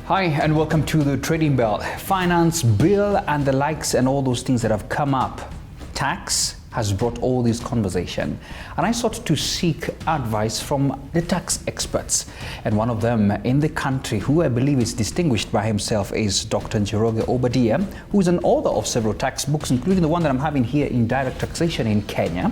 Hi, and welcome to the Trading Bell. Finance, bill, and the likes, and all those things that have come up. Tax has brought all this conversation, and I sought to seek advice from the tax experts. And one of them in the country, who I believe is distinguished by himself, is Dr. Njoroge Obadia, who is an author of several tax books, including the one that I'm having here, Indirect Taxation in Kenya.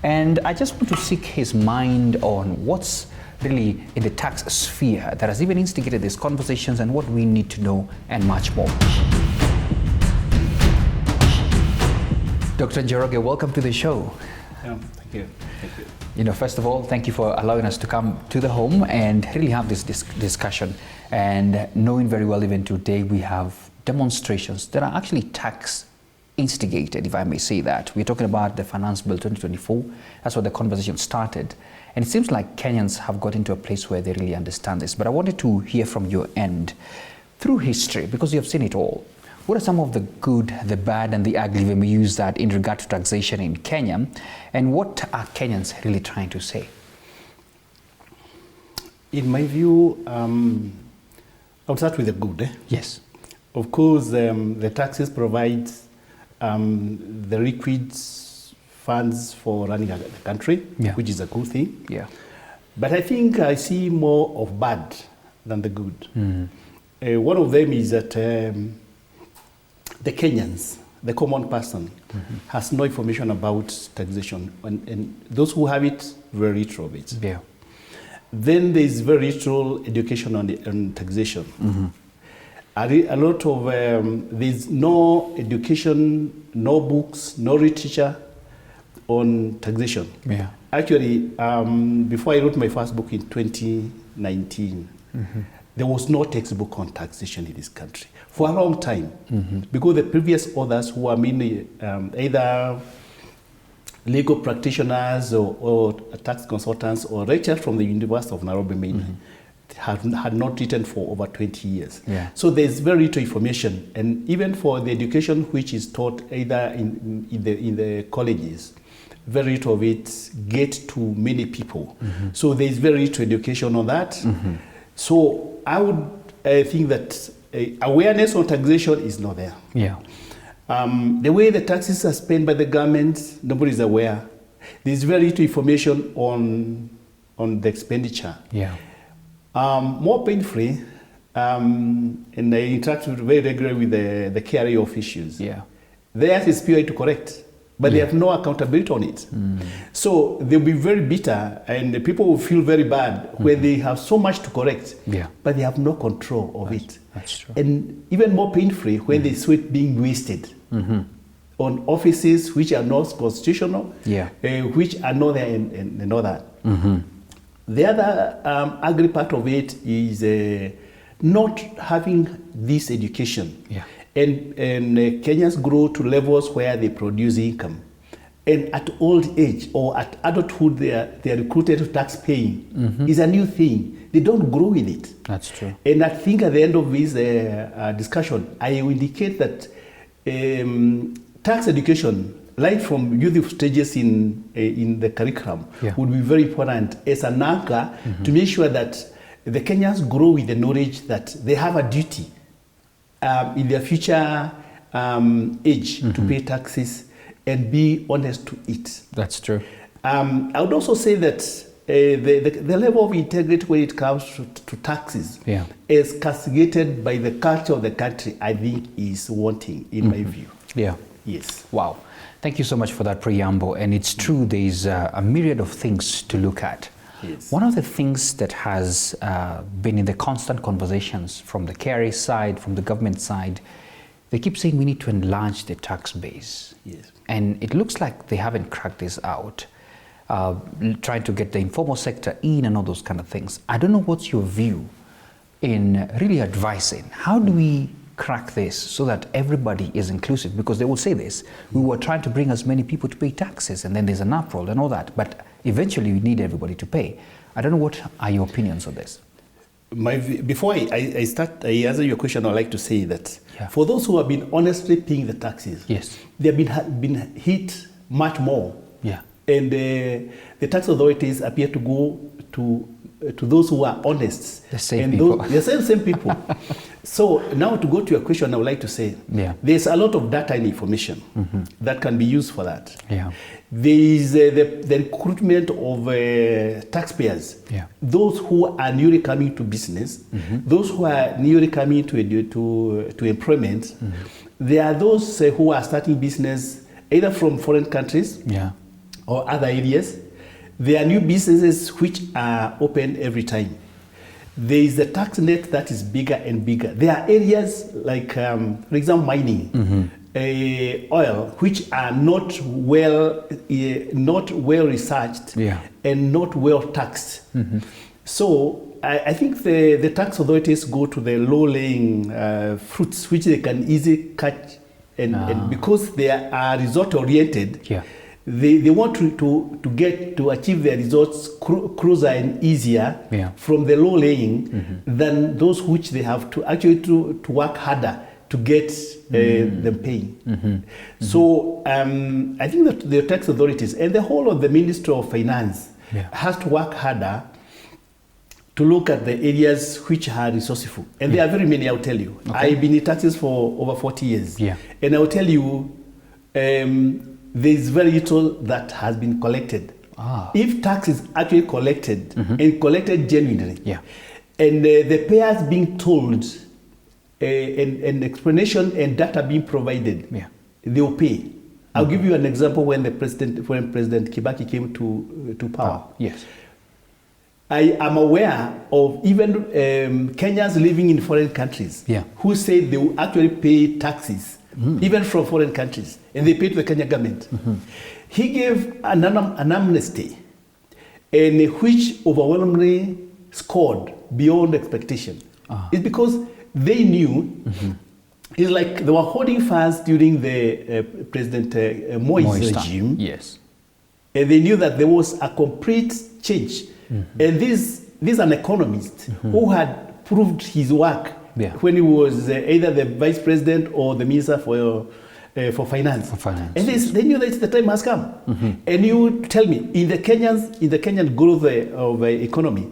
And I just want to seek his mind on what's really in the tax sphere that has even instigated these conversations and what we need to know, and much more. Dr. Njoroge, welcome to the show. Thank you. Thank you. You know, first of all, thank you for allowing us to come to the home and really have this discussion. And knowing very well, even today, we have demonstrations that are actually tax instigated, if I may say that. We're talking about the Finance Bill 2024. That's where the conversation started. And it seems like Kenyans have got into a place where they really understand this. But I wanted to hear from your end, through history, because you have seen it all. What are some of the good, the bad, and the ugly, when we use that in regard to taxation in Kenya? And what are Kenyans really trying to say? In my view, I'll start with the good. Yes. Of course, the taxes provide the liquid funds for running the country, which is a good thing. Yeah. But I think I see more of bad than the good. One of them is that the Kenyans, the common person, has no information about taxation, and those who have it, very little of it. Yeah. Then there is very little education on taxation. A lot of, there's no education, no books, no literature on taxation. Yeah. Actually, before I wrote my first book in 2019, there was no textbook on taxation in this country for a long time, because the previous authors, who are mainly either legal practitioners or tax consultants or lecturers from the University of Nairobi mainly, had not written for over 20 years. Yeah. So there's very little information, and even for the education which is taught either in the colleges, very little of it gets to many people. So there's very little education on that. So I would think that awareness on taxation is not there. Yeah. The way the taxes are spent by the government, nobody is aware. There's very little information on the expenditure. Yeah. More painfully, and I interact very regularly with the KRA officials. Yeah. Theirs is purely to correct, but they have no accountability on it. So they'll be very bitter, and the people will feel very bad when they have so much to correct, but they have no control of it. That's true. And even more painfully, when they see it being wasted on offices which are not constitutional, which are not there and all that. The other ugly part of it is not having this education. And Kenyans grow to levels where they produce income. And at old age or at adulthood, they are recruited to tax paying. Is a new thing. They don't grow with it. That's true. And I think at the end of this discussion, I will indicate that tax education, right from youth stages in the curriculum, would be very important as an anchor to make sure that the Kenyans grow with the knowledge that they have a duty in their future age to pay taxes and be honest to it. That's true. I would also say that the level of integrity when it comes to taxes is castigated by the culture of the country, I think is wanting, in my view. Yeah. Yes. Wow. Thank you so much for that preamble. And it's true, there's a myriad of things to look at. Yes. One of the things that has been in the constant conversations from the KRA side, from the government side, they keep saying we need to enlarge the tax base. Yes. And it looks like they haven't cracked this out, trying to get the informal sector in and all those kind of things. I don't know what's your view in really advising. How do we crack this so that everybody is inclusive? Because they will say this, we were trying to bring as many people to pay taxes, and then there's an uproar and all that, but eventually we need everybody to pay. I don't know, what are your opinions on this? Before I answer your question, I'd like to say that for those who have been honestly paying the taxes, they have been hit much more. And the tax authorities appear to go to those who are honest. The same people. The same people. So now to go to your question, I would like to say, there's a lot of data and information that can be used for that. Yeah. There is the recruitment of taxpayers, those who are newly coming to business, those who are newly coming to employment. There are those who are starting business either from foreign countries or other areas. There are new businesses which are open every time. There is the tax net that is bigger and bigger. There are areas like, for example, mining, oil, which are not well researched and not well taxed. So I think the tax authorities go to the low-lying fruits, which they can easily catch, and because they are result-oriented. They want to achieve their results closer and easier from the low laying than those which they have to actually to work harder to get them paying. So I think that the tax authorities and the whole of the Ministry of Finance has to work harder to look at the areas which are resourceful. And there are very many, I'll tell you. I've been in taxes for over 40 years. And I'll tell you, there is very little that has been collected. If tax is actually collected and collected genuinely, and the payers being told an explanation and data being provided, they will pay. I'll give you an example when President Kibaki came to power. I am aware of even Kenyans living in foreign countries who say they will actually pay taxes even from foreign countries, and they pay to the Kenya government. He gave an amnesty, and which overwhelmingly scored beyond expectation. It's because they knew, it's like they were holding funds during the President Moi's regime, and they knew that there was a complete change. And this is an economist who had proved his work when he was either the vice president or the minister for finance. And they knew that the time has come. And you tell me, in the Kenyan growth of economy,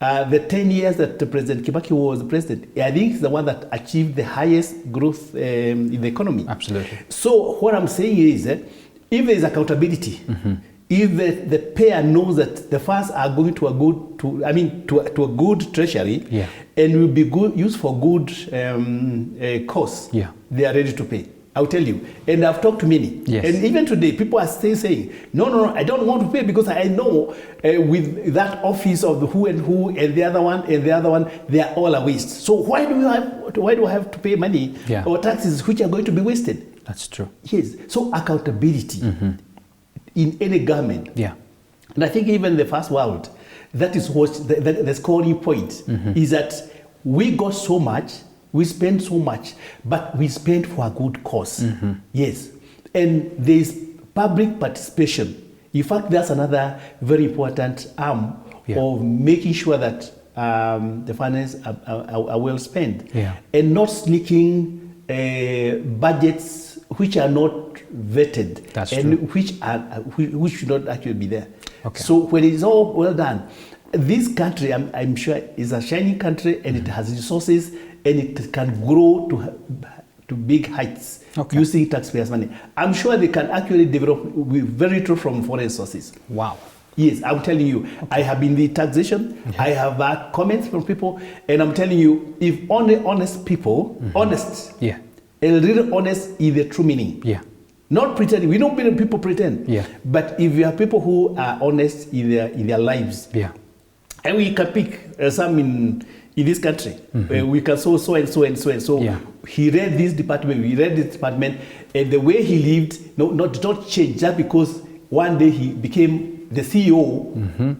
the 10 years that President Kibaki was president, I think he's the one that achieved the highest growth in the economy. Absolutely. So what I'm saying is, if there is accountability, if the payer knows that the funds are going to a good treasury, and will be used for good cause, they are ready to pay. I'll tell you. And I've talked to many. And even today, people are still saying, no, I don't want to pay because I know with that office of the who and the other one, they are all a waste. So why do I have to pay money or taxes which are going to be wasted? That's true. Yes. So accountability in any government. And I think even the first world, that is what the scoring point is, that we got so much, we spend so much, but we spend for a good cause. Yes. And there is public participation. In fact, that's another very important arm of making sure that the finance are well spent. And not sneaking budgets which are not vetted. That's and true. which should not actually be there. So when it's all well done, this country, I'm sure, is a shining country, and it has resources, and it can grow to big heights using taxpayers' money. I'm sure they can actually develop with very little from foreign sources. Wow. Yes, I'm telling you, I have been in the taxation, I have had comments from people, and I'm telling you, if only honest people, honest, and really honest is the true meaning. Not pretending. We don't believe people pretend. But if you have people who are honest in their lives, and we can pick some in this country, we can so and so and so and so. He read this department, and the way he lived, not change just because one day he became the CEO,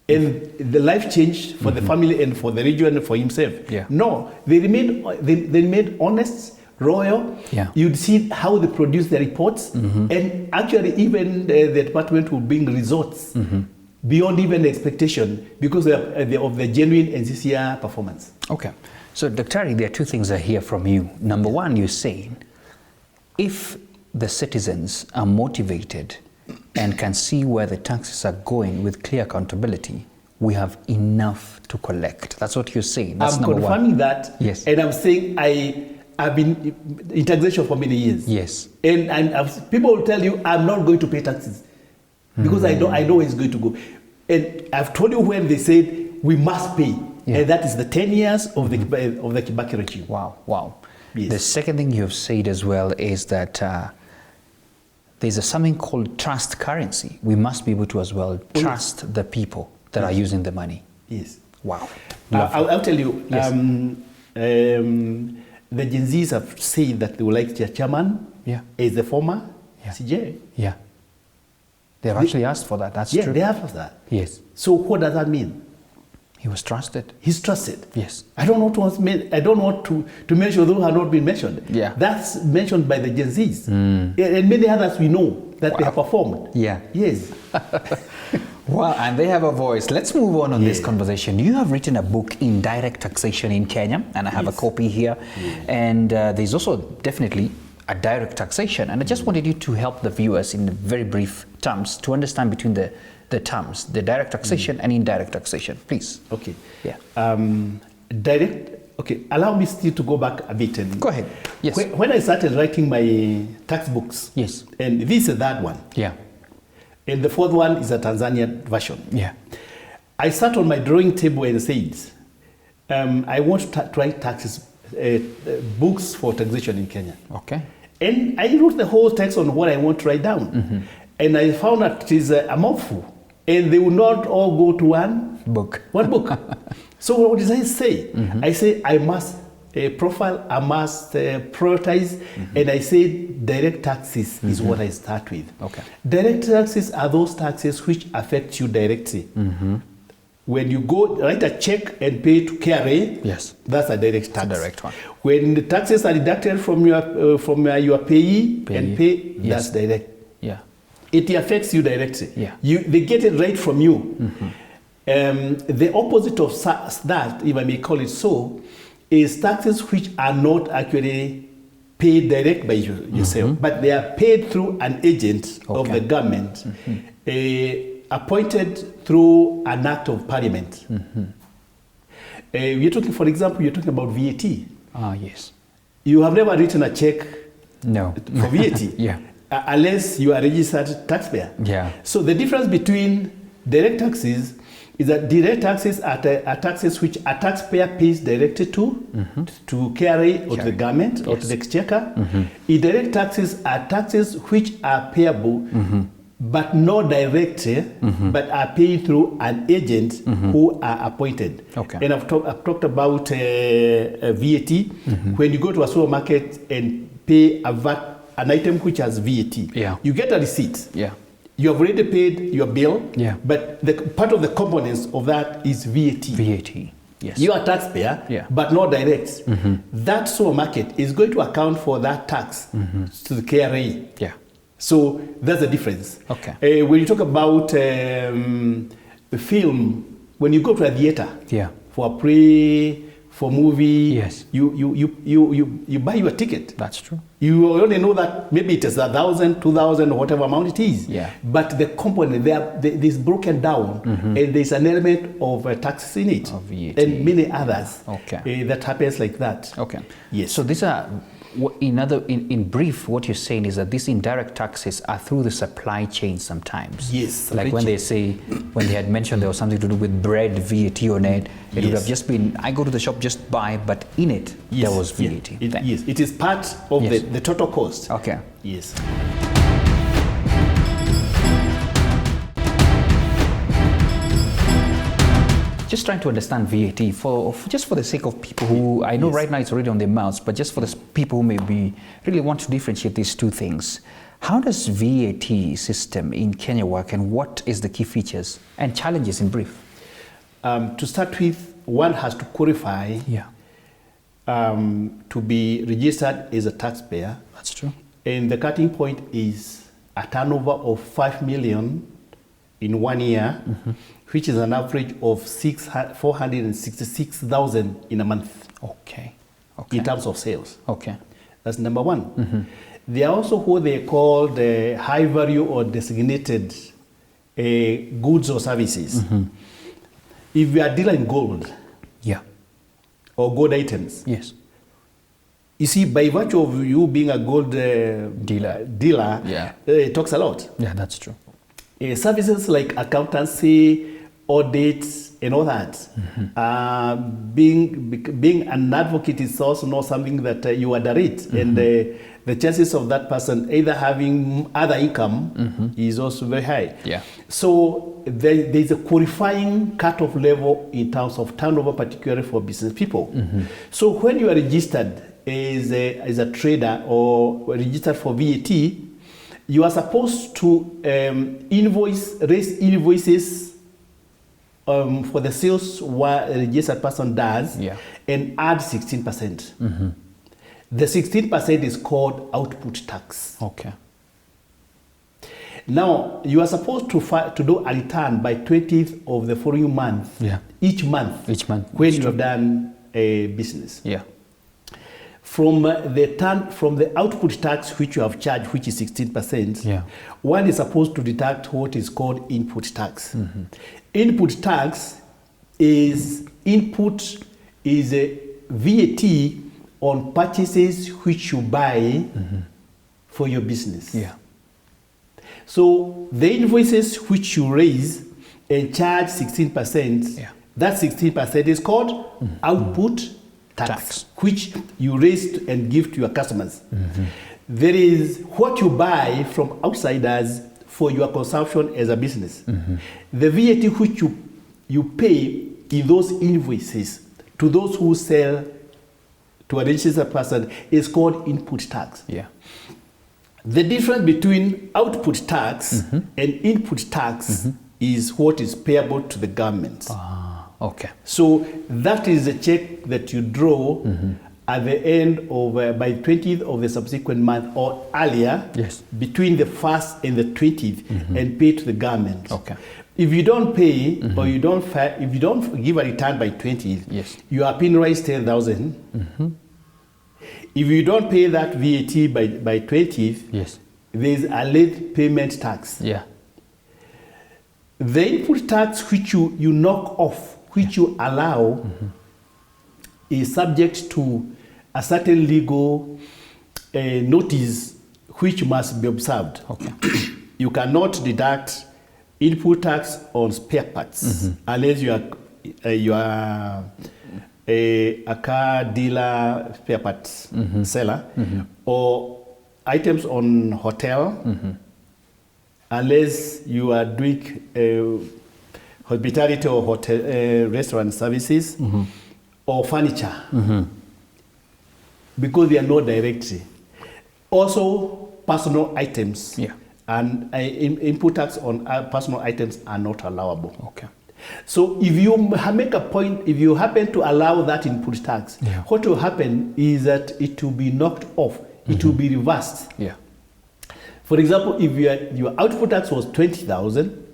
and the life changed for the family and for the region and for himself. No, they remained honest, royal. You'd see how they produce the reports, and actually even the department will bring results beyond even expectation because of the genuine and sincere performance. So Dr. there are two things I hear from you. Number one, you're saying if the citizens are motivated and can see where the taxes are going with clear accountability, we have enough to collect. That's what you're saying. That's I'm number confirming one. that. Yes. And I'm saying I've been in taxation for many years. Yes. And people will tell you I'm not going to pay taxes because I know where it's going to go. And I've told you when they said we must pay. Yeah. And that is the 10 years of the Kibaki regime. Wow, wow. Yes. The second thing you've said as well is that there's something called trust currency. We must be able to as well trust the people that are using the money. Yes. Wow. I'll tell you, Yes. the Gen Zs have said that they would like their chairman as the former CJ. Yeah. They've actually asked for that. That's true. Yeah, they have that. Yes. So what does that mean? He was trusted. He's trusted. Yes. I don't want to mention those who have not been mentioned. Yeah. That's mentioned by the Gen Zs. And many others we know that they have performed. Yeah. Yes. Wow, and they have a voice. Let's move on this conversation. You have written a book, Indirect Taxation in Kenya, and I have a copy here. And there's also definitely a direct taxation. And I just wanted you to help the viewers in very brief terms to understand between the terms, the direct taxation and indirect taxation, please. Okay. Yeah. Okay, allow me still to go back a bit. And go ahead. Yes. When I started writing my tax books, yes, and this is that one. Yeah. And the fourth one is a Tanzanian version. Yeah. I sat on my drawing table and said, I want to write taxes, books for taxation in Kenya. Okay. And I wrote the whole text on what I want to write down. And I found that it is a mouthful. And they will not all go to one book. So what did I say? I say I must profile, I must prioritize, and I say direct taxes is what I start with. Okay. Direct taxes are those taxes which affect you directly. When you go write a check and pay to KRA, yes, that's a direct tax. It's a direct one. When the taxes are deducted from your payee and pay, that's direct. Yeah. It affects you directly. Yeah. They get it right from you. The opposite of that, if I may call it so, is taxes which are not actually paid direct by yourself, but they are paid through an agent of the government, appointed through an act of parliament. For example, you're talking about VAT. Ah, yes. You have never written a check for VAT. Yeah. Unless you are a registered taxpayer. Yeah. So the difference between direct taxes is that direct taxes are taxes which a taxpayer pays directly to KRA or to the government or to the exchequer. Indirect taxes are taxes which are payable but not directly, but are paid through an agent who are appointed. Okay. And I've talked about VAT. When you go to a supermarket and pay an item which has VAT, you get a receipt. Yeah. You have already paid your bill, but the part of the components of that is VAT. VAT, yes. You are a taxpayer, but not direct. That supermarket is going to account for that tax to the KRA. Yeah. So that's the difference. Okay. When you talk about film, when you go to a theater for a play, for movie, you buy your ticket. That's true. You only know that maybe it is 1,000, 2,000, or whatever amount it is. Yeah. But the component is broken down, and there's an element of taxes in it, of VAT. and many others. Okay. That happens like that. Okay. Yes. So these are, in brief, what you're saying is that these indirect taxes are through the supply chain sometimes. Yes. Like when they say, when they had mentioned there was something to do with bread, VAT on it, it would have just been, I go to the shop, just buy, but in it, there was VAT. Yes, it is part of the total cost. Okay. Yes. Just trying to understand VAT just for the sake of people who, I know right now it's already on their mouths, but just for the people who really want to differentiate these two things. How does VAT system in Kenya work, and what is the key features and challenges in brief? To start with, one has to qualify to be registered as a taxpayer. That's true. And the cutting point is a turnover of 5 million in 1 year, which is an average of 466,000 in a month. Okay. In terms of sales. Okay. That's number one. They are also what they call the high value or designated goods or services. if you are dealing in gold, yeah, or gold items, yes, you see, by virtue of you being a gold dealer, yeah, it talks a lot. yeah, that's true. Services like accountancy, audits, and all that. Being an advocate is also not something that you underrate, and the chances of that person either having other income is also very high. Yeah. So there's a qualifying cut-off level in terms of turnover, particularly for business people. So when you are registered as a trader or registered for VAT, you are supposed to raise invoices for the sales what a registered person does, yeah, and add 16%. The 16% is called output tax. Okay. Now, you are supposed to do a return by 20th of the following month, yeah, each month, when you have done a business. Yeah. From the output tax which you have charged, which is 16%, yeah, one is supposed to deduct what is called input tax. Input tax is a VAT on purchases which you buy for your business. yeah, So the invoices which you raise and charge 16%, yeah, that 16% is called output tax, which you raise and give to your customers. There is what you buy from outsiders for your consumption as a business. The VAT which you pay in those invoices to those who sell to a registered person is called input tax. yeah. The difference between output tax and input tax is what is payable to the government. Okay. So that is a check that you draw at the end of, by 20th of the subsequent month or earlier, yes, between the 1st and the 20th, and pay to the government. Okay. If you don't pay or if you don't give a return by 20th, yes, you are penalized 10,000. If you don't pay that VAT by 20th, yes, there is a late payment tax. yeah, The input tax which you knock off, which you allow, is subject to a certain legal notice which must be observed. okay, You cannot deduct input tax on spare parts unless you are a car dealer, spare parts seller, or items on hotel, unless you are doing hospitality or hotel restaurant services, or furniture, because they are not directly. Also, personal items, yeah, and input tax on personal items are not allowable. okay, So if you make a point, if you happen to allow that input tax, yeah, what will happen is that it will be knocked off, it will be reversed. yeah, For example, if your output tax was 20,000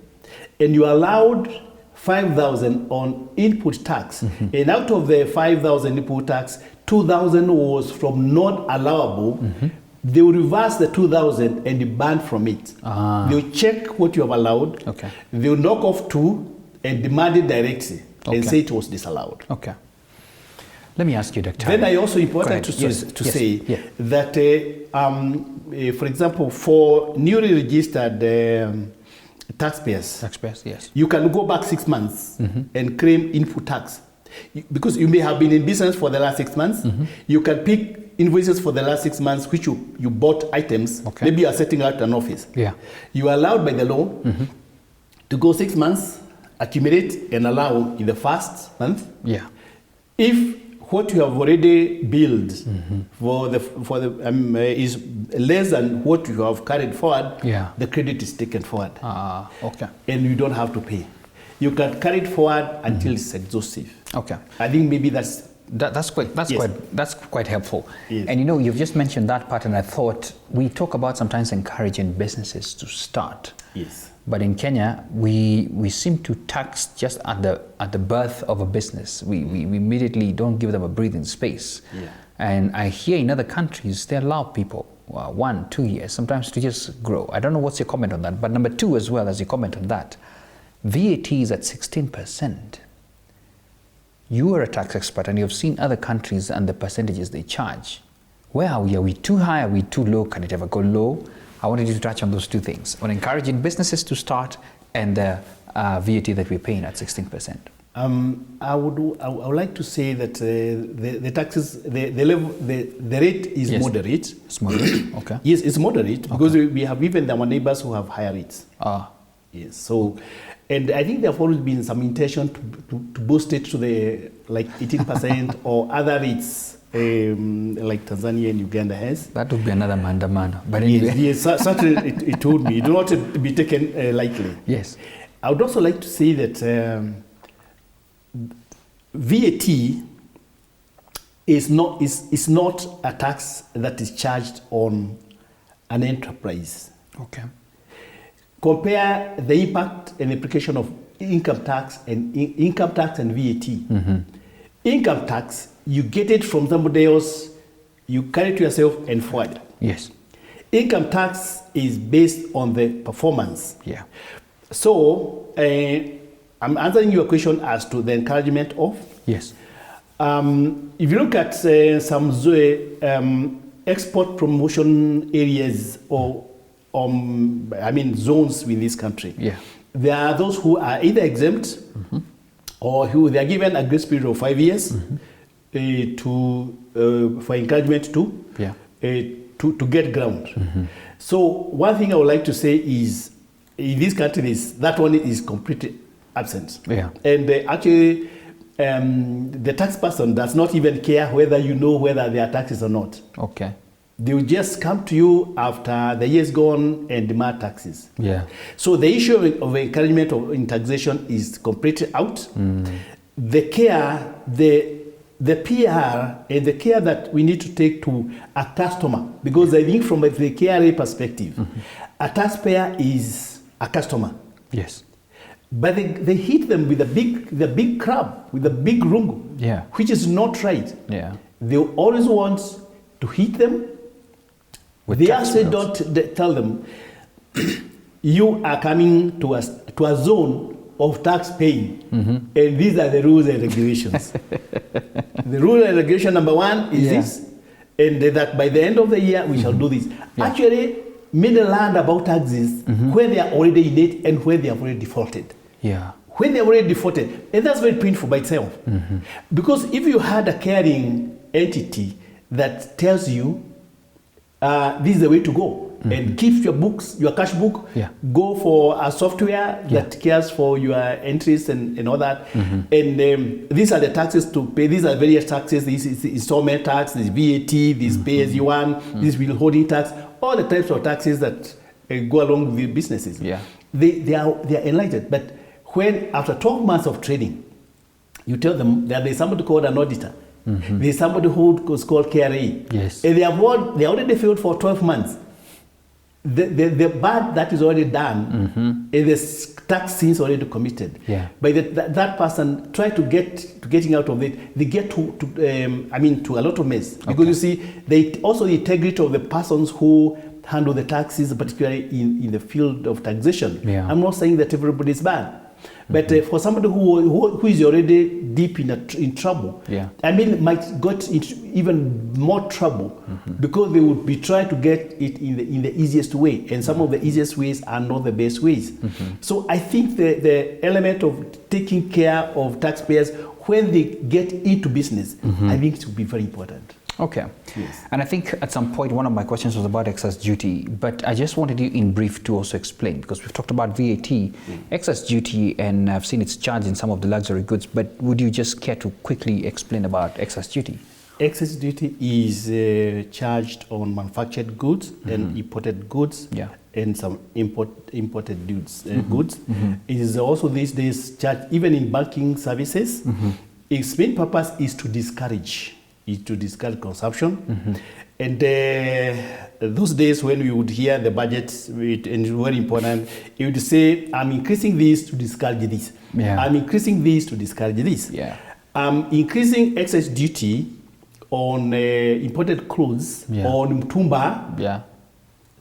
and you allowed 5,000 on input tax, and out of the 5,000 input tax, 2,000 was from not allowable, they will reverse the 2,000 and ban from it. They'll check what you have allowed, okay, they'll knock off 2 and demand it directly and say it was disallowed. okay. Let me ask you, Dr. Then I also important to say that, for example, for newly registered taxpayers, yes, you can go back 6 months and claim input tax. Because you may have been in business for the last 6 months, you can pick invoices for the last 6 months which you bought items. Okay. Maybe you are setting out an office. Yeah. You are allowed by the law to go 6 months, accumulate and allow in the first month. Yeah. If what you have already billed is less than what you have carried forward, the credit is taken forward. Okay. And you don't have to pay. You can carry it forward until it's exhaustive. Okay. I think maybe that's quite helpful. Yes. And you've just mentioned that part, and I thought we talk about sometimes encouraging businesses to start. Yes. But in Kenya, we seem to tax just at the birth of a business. We immediately don't give them a breathing space. Yeah. And I hear in other countries they allow people 1, 2 years sometimes to just grow. I don't know what's your comment on that. But number 2 as well as your comment on that, VAT is at 16%. You are a tax expert and you've seen other countries and the percentages they charge. Where are we? Are we too high? Are we too low? Can it ever go low? I wanted you to touch on those two things, on encouraging businesses to start and the VAT that we're paying at 16%. I would like to say that the taxes, the rate is moderate. It's moderate, okay. Yes, it's moderate because we have even our neighbors who have higher rates. Yes, so, and I think there have always been some intention to boost it to the like 18% or other rates like Tanzania and Uganda has. That would be another mandamano. But anyway. Yes, certainly it would be. It do not be taken lightly. Yes. I would also like to say that VAT is not a tax that is charged on an enterprise. Okay. Compare the impact and implication of income tax and VAT. Income tax, you get it from somebody else, you carry it to yourself and forward. Yes. Income tax is based on the performance. Yeah. So I'm answering your question as to the encouragement of. Yes. If you look at some export promotion areas or zones within this country, yeah, there are those who are either exempt or who they are given a grace period of 5 years for encouragement to get ground. So one thing I would like to say is in this country that one is completely absent. Yeah. And actually the tax person does not even care whether you know whether there are taxes or not. Okay. They will just come to you after the year's gone and demand taxes. Yeah. So the issue of encouragement in taxation is completely out. The care, the PR and the care that we need to take to a customer, because I think from the KRA perspective, a taxpayer is a customer. Yes. But they hit them with the big crab, with the big rungu, yeah, which is not right. Yeah. They always want to hit them. They actually don't tell them, you are coming to a zone of tax paying, and these are the rules and regulations. The rule and regulation number one is this, and that by the end of the year we shall do this. Yeah. Actually, many learn about taxes when they are already in it and when they have already defaulted. Yeah. When they are already defaulted, and that's very painful by itself. Because if you had a caring entity that tells you this is the way to go, and keeps your books, your cash book, go for a software that cares for your entries and all that. And these are the taxes to pay. These are various taxes. This is installment tax, this VAT, this pay as you want, this withholding tax, all the types of taxes that go along with businesses. Yeah. They are enlightened. But when after 12 months of trading, you tell them that there's somebody called an auditor. There's somebody who was called KRA. Yes. And they already failed for 12 months. The bad that is already done, and the tax sin is already committed. Yeah. But that person try to getting out of it, they get to a lot of mess. Because you see, also the integrity of the persons who handle the taxes, particularly in the field of taxation. Yeah. I'm not saying that everybody is bad. But for somebody who is already deep in trouble, might got into even more trouble because they would be trying to get it in the easiest way, and some of the easiest ways are not the best ways. So I think the element of taking care of taxpayers when they get into business, I think it will be very important. Okay. Yes. And I think at some point one of my questions was about excess duty, but I just wanted you in brief to also explain, because we've talked about VAT, excess duty, and I've seen it's charged in some of the luxury goods, but would you just care to quickly explain about excess duty? Excess duty is charged on manufactured goods and imported goods and some imported goods. It is also these days charged even in banking services. Its main purpose is to discourage consumption. And those days when we would hear the budget, and it's very important, it would say, I'm increasing this to discourage this. I'm increasing this to discourage this. I'm increasing excess duty on imported clothes, on mtumba,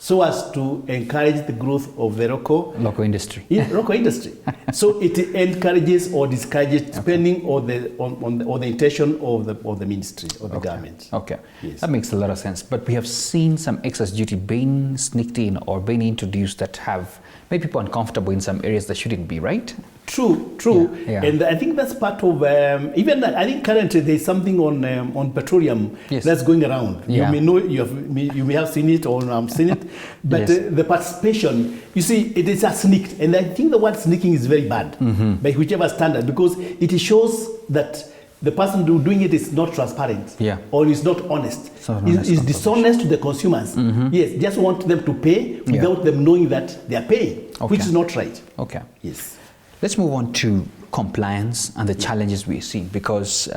so as to encourage the growth of the local industry. Local industry. So it encourages or discourages depending on the intention of the ministry or the government. Okay, yes. That makes a lot of sense. But we have seen some excess duty being sneaked in or being introduced that have made people uncomfortable in some areas that shouldn't be, right? True. Yeah. And I think that's part of, even I think currently there's something on petroleum that's going around. Yeah. You may know, you may have seen it or seen it, but the participation, you see, it is a sneaked. And I think the word sneaking is very bad by whichever standard, because it shows that the person doing it is not transparent or is not honest. Is dishonest to the consumers. Yes, just want them to pay without them knowing that they are paying, which is not right. Okay. Yes. Let's move on to compliance and the challenges we see, because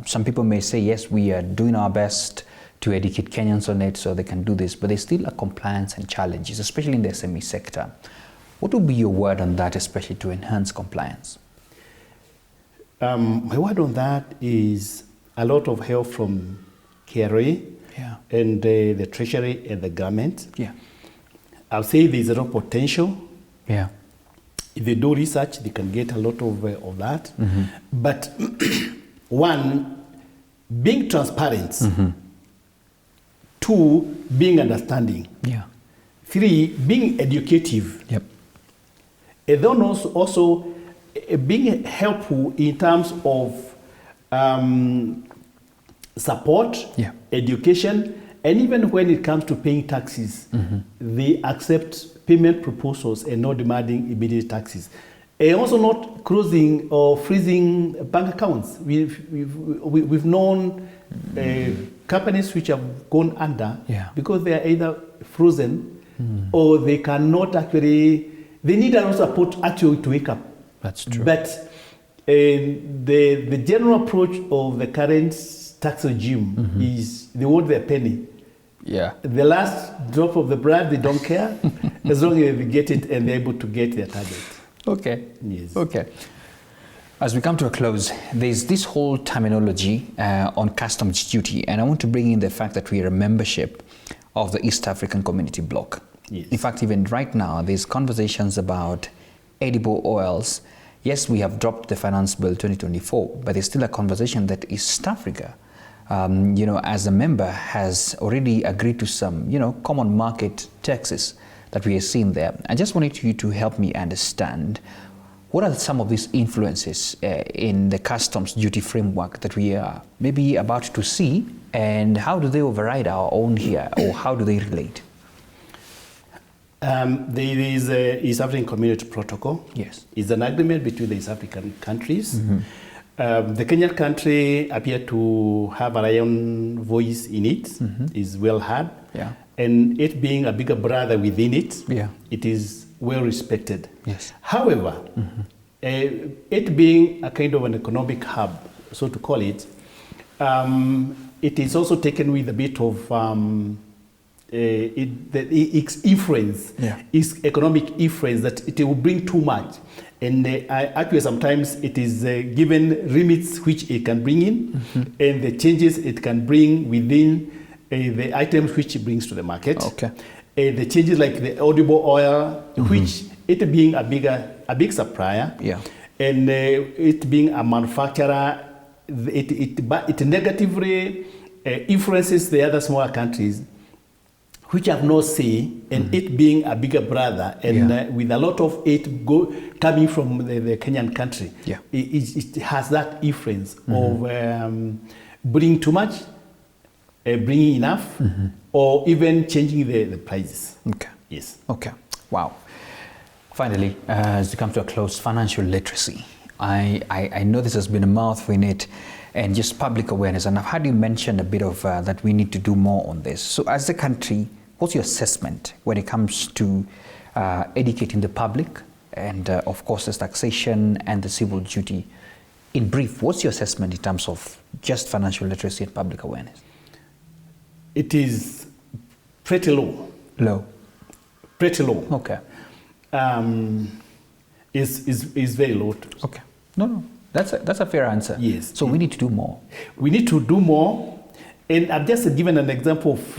some people may say, yes, we are doing our best to educate Kenyans on it so they can do this, but there's still a compliance and challenges, especially in the SME sector. What would be your word on that, especially to enhance compliance? My word on that is a lot of help from KRA and the Treasury and the government. Yeah. I'll say there's a lot of potential. Yeah. If they do research, they can get a lot of that. But one, being transparent. Two, being understanding. Yeah. Three, being educative. Yep. And then also being helpful in terms of support, education, and even when it comes to paying taxes, they accept payment proposals and not demanding immediate taxes. And also not closing or freezing bank accounts. We've known companies which have gone under because they are either frozen or they cannot actually, they need a lot of support actually to wake up. That's true. But the general approach of the current tax regime is they want their penny. Yeah. The last drop of the blood, they don't care as long as they get it and they're able to get their target. Okay. Yes. Okay. As we come to a close, there's this whole terminology on customs duty, and I want to bring in the fact that we are a membership of the East African Community Bloc. Yes. In fact, even right now, there's conversations about edible oils. Yes, we have dropped the Finance Bill 2024, but there's still a conversation that East Africa, as a member, has already agreed to some, common market taxes that we are seeing there. I just wanted you to help me understand what are some of these influences in the customs duty framework that we are maybe about to see, and how do they override our own here, or how do they relate? There is a East African Community Protocol. Yes. It's an agreement between the East African countries. The Kenyan country appear to have a lion voice in it, is well heard. Yeah. And it being a bigger brother within it, it is well respected. Yes. However, it being a kind of an economic hub, so to call it, it is also taken with a bit of its influence, its economic influence, that it will bring too much. And actually sometimes it is given limits which it can bring in, and the changes it can bring within the items which it brings to the market. Okay. The changes like the edible oil, which it being a big supplier, and it being a manufacturer, it negatively influences the other smaller countries which have no say, and it being a bigger brother, and with a lot of it coming from the Kenyan country, it has that influence of bringing too much, bringing enough, or even changing the prices. Okay. Yes. Okay. Wow. Finally, as we come to a close, financial literacy. I know this has been a mouthful in it, and just public awareness. And I've heard you mention a bit of that we need to do more on this. So as a country, what's your assessment when it comes to educating the public and of course there's taxation and the civil duty? In brief, what's your assessment in terms of just financial literacy and public awareness? It is pretty low. Low? Pretty low. Okay. Is very low. Okay. No. That's a fair answer. Yes. So we need to do more. We need to do more. And I've just given an example of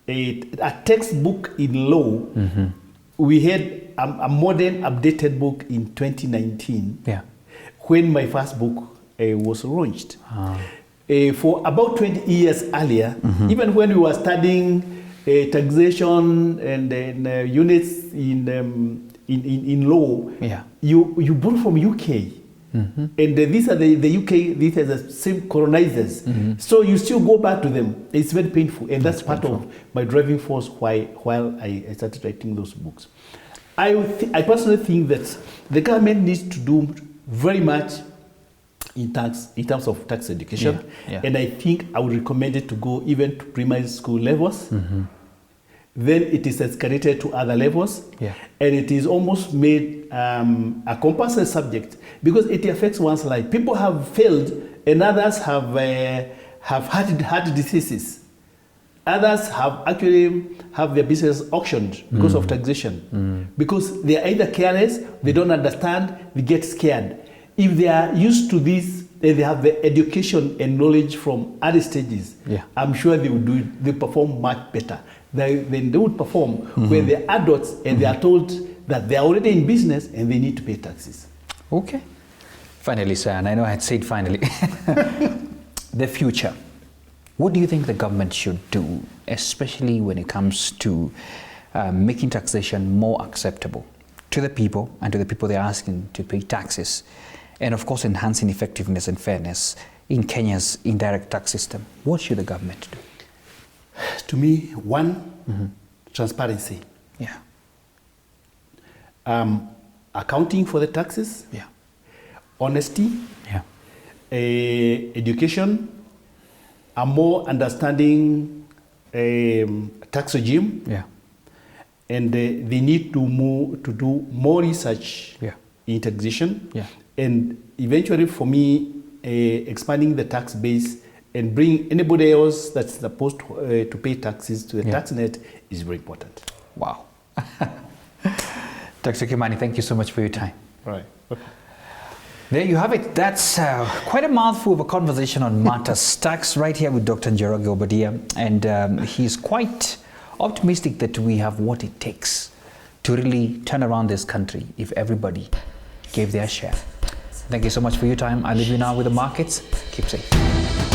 a textbook in law. We had a modern, updated book in 2019 when my first book was launched. For about 20 years earlier, even when we were studying taxation and units in law, you bought from UK. And these are the UK, these are the same colonizers. So you still go back to them. It's very painful. And that's part of my driving force while I started writing those books. I personally think that the government needs to do very much in terms of tax education. And I think I would recommend it to go even to primary school levels. Then it is escalated to other levels, and it is almost made a compulsory subject because it affects one's life. People have failed, and others have had heart diseases. Others have actually have their business auctioned because of taxation, because they are either careless, they don't understand, they get scared. If they are used to this, they have the education and knowledge from early stages. I'm sure they will they perform much better. They would perform when they're adults and they are told that they are already in business and they need to pay taxes. Okay. Finally, sir, and I know I had said finally. The future. What do you think the government should do, especially when it comes to making taxation more acceptable to the people and to the people they're asking to pay taxes, and of course enhancing effectiveness and fairness in Kenya's indirect tax system? What should the government do? To me, one, transparency. Accounting for the taxes. Honesty. Education. A more understanding tax regime. And they need to do more research in taxation. And eventually, for me, expanding the tax base and bring anybody else that's supposed to pay taxes to the tax net is very important. Wow. Dr. Kimani, thank you so much for your time. Right. There you have it. That's quite a mouthful of a conversation on matters tax right here with Dr. Njoroge Obadia. And he's quite optimistic that we have what it takes to really turn around this country if everybody gave their share. Thank you so much for your time. I leave you now with the markets. Keep safe.